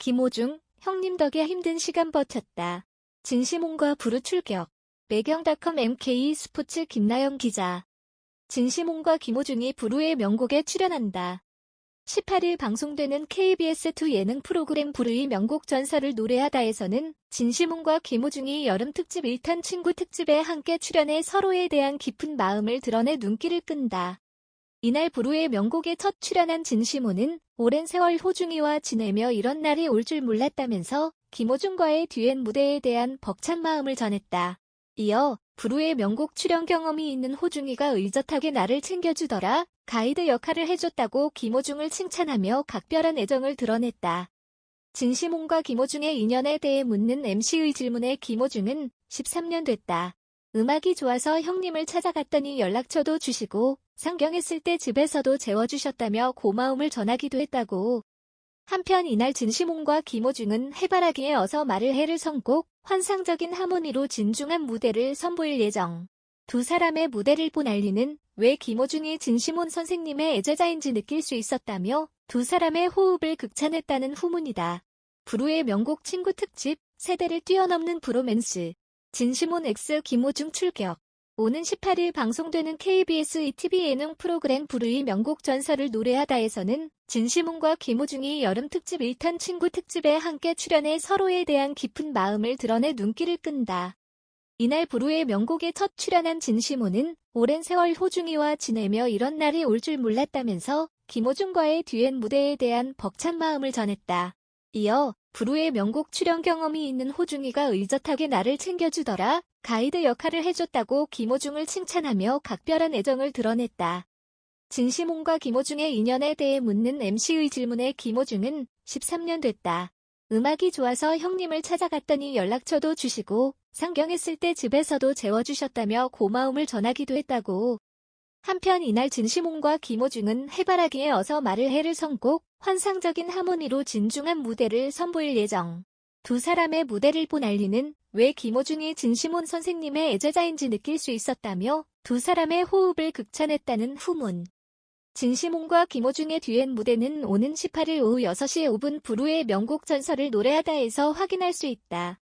김호중, 형님 덕에 힘든 시간 버텼다. 진시몬과 부르 출격. 매경닷컴 MK 스포츠 김나영 기자. 진시몬과 김호중이 부르의 명곡에 출연한다. 18일 방송되는 KBS2 예능 프로그램 부르의 명곡 전설을 노래하다에서는 진시몬과 김호중이 여름 특집 1탄 친구 특집에 함께 출연해 서로에 대한 깊은 마음을 드러내 눈길을 끈다. 이날 부르의 명곡에 첫 출연한 진시몬은 오랜 세월 호중이와 지내며 이런 날이 올 줄 몰랐다면서 김호중과의 듀엣 무대에 대한 벅찬 마음을 전했다. 이어 부르의 명곡 출연 경험이 있는 호중이가 의젓하게 나를 챙겨주더라, 가이드 역할을 해줬다고 김호중을 칭찬하며 각별한 애정을 드러냈다. 진시몬과 김호중의 인연에 대해 묻는 MC의 질문에 김호중은 13년 됐다. 음악이 좋아서 형님을 찾아갔더니 연락처도 주시고 상경했을 때 집에서도 재워주셨다며 고마움을 전하기도 했다고. 한편 이날 진시몬과 김호중은 해바라기에 어서 말을 해를 선곡, 환상적인 하모니로 진중한 무대를 선보일 예정. 두 사람의 무대를 본 알리는 왜 김호중이 진시몬 선생님의 애제자인지 느낄 수 있었다며 두 사람의 호흡을 극찬했다는 후문이다. 부르의 명곡 친구 특집, 세대를 뛰어넘는 브로맨스. 진시몬 x 김호중 출격. 오는 18일 방송되는 KBS ETV 예능 프로그램 부르의 명곡 전설을 노래하다에서는 진시몬과 김호중이 여름 특집 1탄 친구 특집에 함께 출연해 서로에 대한 깊은 마음을 드러내 눈길을 끈다. 이날 부르의 명곡에 첫 출연한 진시몬은 오랜 세월 호중이와 지내며 이런 날이 올 줄 몰랐다면서 김호중과의 듀엣 무대에 대한 벅찬 마음을 전했다. 이어 부르의 명곡 출연 경험이 있는 호중이가 의젓하게 나를 챙겨주더라, 가이드 역할을 해줬다고 김호중을 칭찬하며 각별한 애정을 드러냈다. 진시몬과 김호중의 인연에 대해 묻는 MC의 질문에 김호중은 13년 됐다. 음악이 좋아서 형님을 찾아갔더니 연락처도 주시고 상경했을 때 집에서도 재워주셨다며 고마움을 전하기도 했다고. 한편 이날 진시몬과 김호중은 해바라기에 어서 말을 해를 선곡, 환상적인 하모니로 진중한 무대를 선보일 예정. 두 사람의 무대를 본 알리는 왜 김호중이 진시몬 선생님의 애제자인지 느낄 수 있었다며 두 사람의 호흡을 극찬했다는 후문. 진시몬과 김호중의 듀엣 무대는 오는 18일 오후 6시 5분 부르의 명곡 전설을 노래하다에서 확인할 수 있다.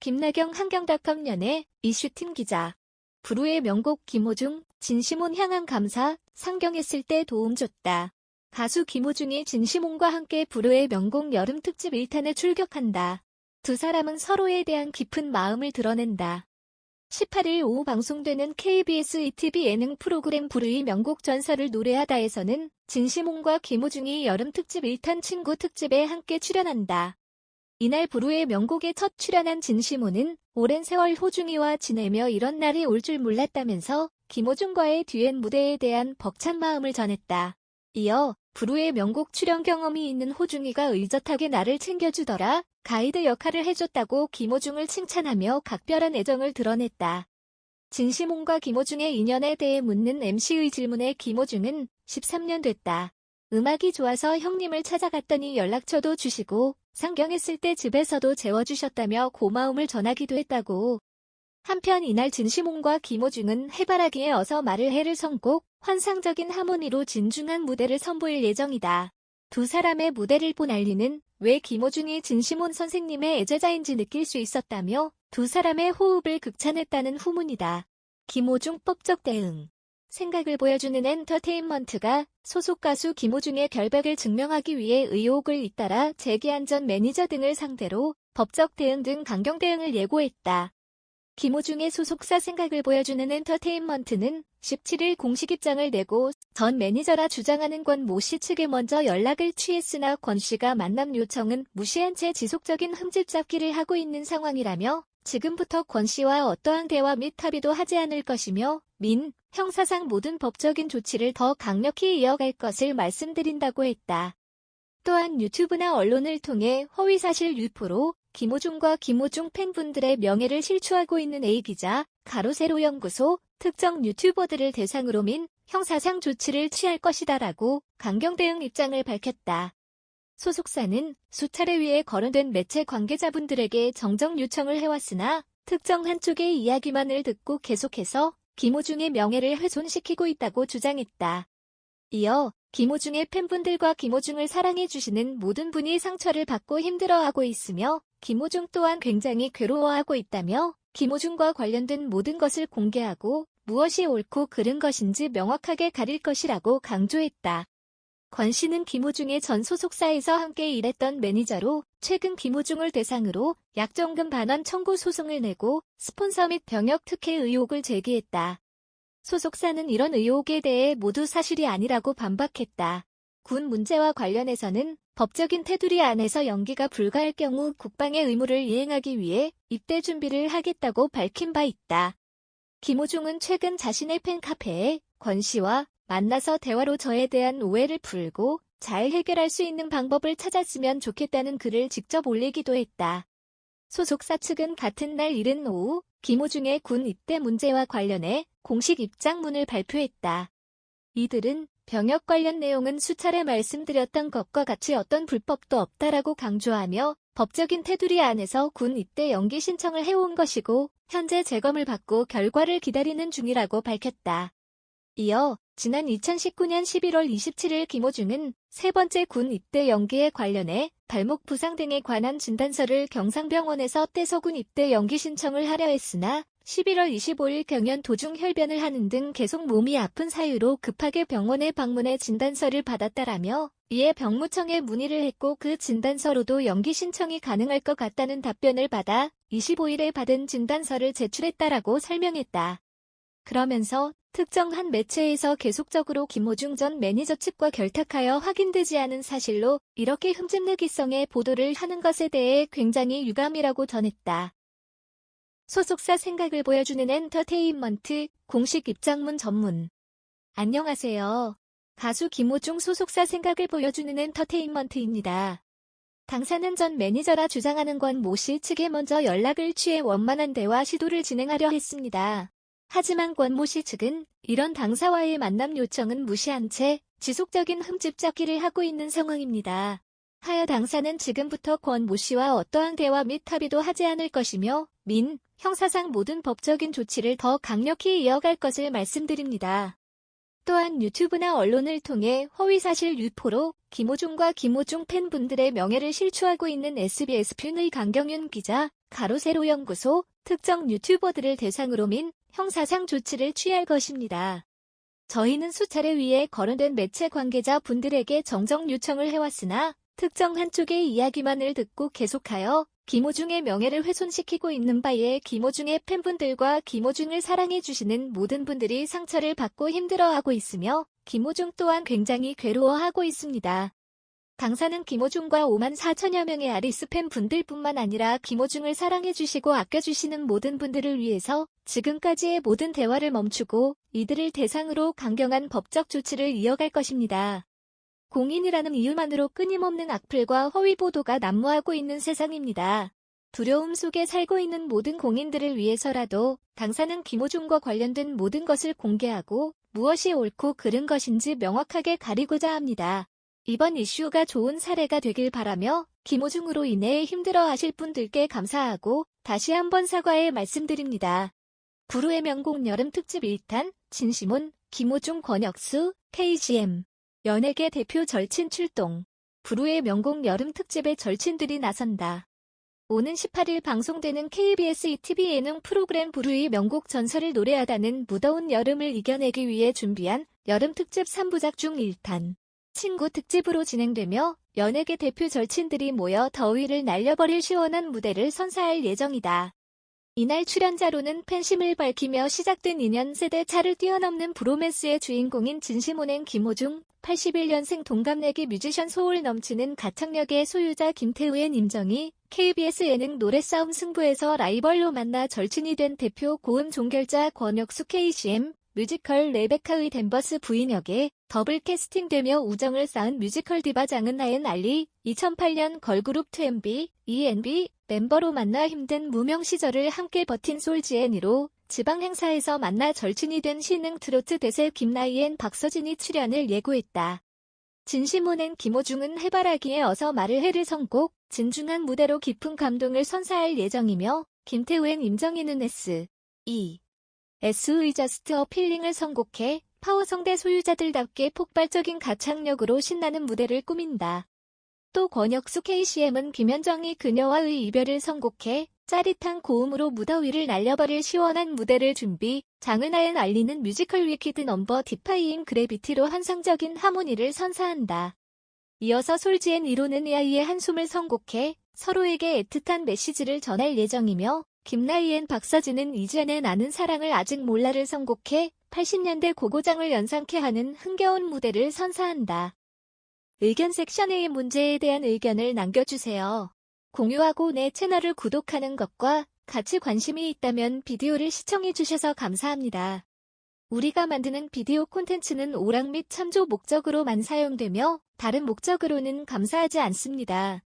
김나경 한경닷컴 연예 이슈팀 기자. 부르의 명곡 김호중, 진시몬 향한 감사, 상경했을 때 도움 줬다. 가수 김호중이 진시몬과 함께 부르의 명곡 여름 특집 1탄에 출격한다. 두 사람은 서로에 대한 깊은 마음을 드러낸다. 18일 오후 방송되는 KBS ETV 예능 프로그램 부르의 명곡 전설을 노래하다에서는 진시몬과 김호중이 여름 특집 1탄 친구 특집에 함께 출연한다. 이날 부르의 명곡에 첫 출연한 진시몬은 오랜 세월 호중이와 지내며 이런 날이 올 줄 몰랐다면서 김호중과의 듀엣 무대에 대한 벅찬 마음을 전했다. 이어 부르의 명곡 출연 경험이 있는 호중이가 의젓하게 나를 챙겨주더라, 가이드 역할을 해줬다고 김호중을 칭찬하며 각별한 애정을 드러냈다. 진시몬과 김호중의 인연에 대해 묻는 MC의 질문에 김호중은 13년 됐다. 음악이 좋아서 형님을 찾아갔더니 연락처도 주시고 상경했을 때 집에서도 재워주셨다며 고마움을 전하기도 했다고. 한편 이날 진시몬과 김호중은 해바라기에 어서 말을 해를 선곡, 환상적인 하모니로 진중한 무대를 선보일 예정이다. 두 사람의 무대를 본 알리는 왜 김호중이 진시몬 선생님의 애제자인지 느낄 수 있었다며 두 사람의 호흡을 극찬했다는 후문이다. 김호중 법적 대응. 생각을 보여주는 엔터테인먼트가 소속 가수 김호중의 결백을 증명하기 위해 의혹을 잇따라 제기한 전 매니저 등을 상대로 법적 대응 등 강경 대응을 예고했다. 김호중의 소속사 생각을 보여주는 엔터테인먼트는 17일 공식 입장을 내고 전 매니저라 주장하는 권 모 씨 측에 먼저 연락을 취했으나 권 씨가 만남 요청은 무시한 채 지속적인 흠집 잡기를 하고 있는 상황이라며 지금부터 권 씨와 어떠한 대화 및 합의도 하지 않을 것이며 민, 형사상 모든 법적인 조치를 더 강력히 이어갈 것을 말씀드린다고 했다. 또한 유튜브나 언론을 통해 허위사실 유포로 김호중과 김호중 팬분들의 명예를 실추하고 있는 A기자, 가로세로 연구소, 특정 유튜버들을 대상으로 민, 형사상 조치를 취할 것이다라고 강경 대응 입장을 밝혔다. 소속사는 수차례 위에 거론된 매체 관계자분들에게 정정 요청을 해왔으나 특정 한쪽의 이야기만을 듣고 계속해서 김호중의 명예를 훼손시키고 있다고 주장했다. 이어 김호중의 팬분들과 김호중을 사랑해주시는 모든 분이 상처를 받고 힘들어하고 있으며 김호중 또한 굉장히 괴로워하고 있다며 김호중과 관련된 모든 것을 공개하고 무엇이 옳고 그른 것인지 명확하게 가릴 것이라고 강조했다. 권 씨는 김호중의 전 소속사에서 함께 일했던 매니저로 최근 김호중을 대상으로 약정금 반환 청구 소송을 내고 스폰서 및 병역 특혜 의혹을 제기했다. 소속사는 이런 의혹에 대해 모두 사실이 아니라고 반박했다. 군 문제와 관련해서는 법적인 테두리 안에서 연기가 불가할 경우 국방의 의무를 이행하기 위해 입대 준비를 하겠다고 밝힌 바 있다. 김호중은 최근 자신의 팬카페에 권 씨와 만나서 대화로 저에 대한 오해를 풀고 잘 해결할 수 있는 방법을 찾았으면 좋겠다는 글을 직접 올리기도 했다. 소속사 측은 같은 날 이른 오후 김호중의 군 입대 문제와 관련해 공식 입장문을 발표했다. 이들은 병역 관련 내용은 수차례 말씀드렸던 것과 같이 어떤 불법도 없다라고 강조하며 법적인 테두리 안에서 군 입대 연기 신청을 해온 것이고 현재 재검을 받고 결과를 기다리는 중이라고 밝혔다. 이어 지난 2019년 11월 27일 김호중은 세 번째 군 입대 연기에 관련해 발목 부상 등에 관한 진단서를 경상병원에서 떼서 군 입대 연기 신청을 하려 했으나 11월 25일 경연 도중 혈변을 하는 등 계속 몸이 아픈 사유로 급하게 병원에 방문해 진단서를 받았다라며 이에 병무청에 문의를 했고 그 진단서로도 연기 신청이 가능할 것 같다는 답변을 받아 25일에 받은 진단서를 제출했다라고 설명했다. 그러면서 특정 한 매체에서 계속적으로 김호중 전 매니저 측과 결탁하여 확인되지 않은 사실로 이렇게 흠집내기성의 보도를 하는 것에 대해 굉장히 유감이라고 전했다. 소속사 생각을 보여주는 엔터테인먼트 공식 입장문 전문. 안녕하세요. 가수 김호중 소속사 생각을 보여주는 엔터테인먼트입니다. 당사는 전 매니저라 주장하는 권 모 씨 측에 먼저 연락을 취해 원만한 대화 시도를 진행하려 했습니다. 하지만 권 모 씨 측은 이런 당사와의 만남 요청은 무시한 채 지속적인 흠집잡기를 하고 있는 상황입니다. 하여 당사는 지금부터 권 모 씨와 어떠한 대화 및 합의도 하지 않을 것이며 형사상 모든 법적인 조치를 더 강력히 이어갈 것을 말씀드립니다. 또한 유튜브나 언론을 통해 허위사실 유포로 김호중과 김호중 팬분들의 명예를 실추하고 있는 SBS튠의 강경윤 기자, 가로세로 연구소, 특정 유튜버들을 대상으로 형사상 조치를 취할 것입니다. 저희는 수차례 위에 거론된 매체 관계자 분들에게 정정 요청을 해왔으나 특정 한쪽의 이야기만을 듣고 계속하여 김호중의 명예를 훼손시키고 있는 바에 김호중의 팬분들과 김호중을 사랑해주시는 모든 분들이 상처를 받고 힘들어하고 있으며 김호중 또한 굉장히 괴로워하고 있습니다. 당사는 김호중과 5만 4천여 명의 아리스 팬분들뿐만 아니라 김호중을 사랑해주시고 아껴주시는 모든 분들을 위해서 지금까지의 모든 대화를 멈추고 이들을 대상으로 강경한 법적 조치를 이어갈 것입니다. 공인이라는 이유만으로 끊임없는 악플과 허위 보도가 난무하고 있는 세상입니다. 두려움 속에 살고 있는 모든 공인들을 위해서라도 당사는 김호중과 관련된 모든 것을 공개하고 무엇이 옳고 그른 것인지 명확하게 가리고자 합니다. 이번 이슈가 좋은 사례가 되길 바라며 김호중으로 인해 힘들어하실 분들께 감사하고 다시 한번 사과의 말씀드립니다. 부르의 명곡 여름특집 1탄 진시몬, 김호중, 권혁수, KGM 연예계 대표 절친 출동. 부르의 명곡 여름특집에 절친들이 나선다. 오는 18일 방송되는 KBS ETV 예능 프로그램 부르의 명곡 전설을 노래하다는 무더운 여름을 이겨내기 위해 준비한 여름특집 3부작 중 1탄. 친구 특집으로 진행되며 연예계 대표 절친들이 모여 더위를 날려버릴 시원한 무대를 선사할 예정이다. 이날 출연자로는 팬심을 밝히며 시작된 2년 세대 차를 뛰어넘는 브로맨스의 주인공인 진시몬 김호중, 81년생 동갑내기 뮤지션 소울 넘치는 가창력의 소유자 김태우의 임정희, KBS 예능 노래싸움 승부에서 라이벌로 만나 절친이 된 대표 고음 종결자 권혁수 KCM, 뮤지컬 레베카의 댄버스 부인 역에 더블 캐스팅되며 우정을 쌓은 뮤지컬 디바 장은하의 알리, 2008년 걸그룹 2NB, ENB 멤버로 만나 힘든 무명 시절을 함께 버틴 솔지앤이로 지방 행사에서 만나 절친이 된 신흥 트로트 대세 김나희엔 박서진이 출연을 예고했다. 진시몬 김호중은 해바라기에 어서 말을 해를 선곡, 진중한 무대로 깊은 감동을 선사할 예정이며 김태우엔 임정희는 SE의 저스트 어 필링을 선곡해 파워성대 소유자들답게 폭발적인 가창력으로 신나는 무대를 꾸민다. 또 권혁수 KCM은 김현정이 그녀와의 이별을 선곡해 짜릿한 고음으로 무더위를 날려버릴 시원한 무대를 준비. 장은하엔 알리는 뮤지컬 위키드 넘버 디파이잉 그래비티로 환상적인 하모니를 선사한다. 이어서 솔지앤 1호는 이아이의 한숨을 선곡해 서로에게 애틋한 메시지를 전할 예정이며, 김나희앤 박서진은 이제는 아는 사랑을 아직 몰라를 선곡해 80년대 고고장을 연상케 하는 흥겨운 무대를 선사한다. 의견 섹션의 문제에 대한 의견을 남겨주세요. 공유하고 내 채널을 구독하는 것과 같이 관심이 있다면 비디오를 시청해주셔서 감사합니다. 우리가 만드는 비디오 콘텐츠는 오락 및 참조 목적으로만 사용되며 다른 목적으로는 감사하지 않습니다.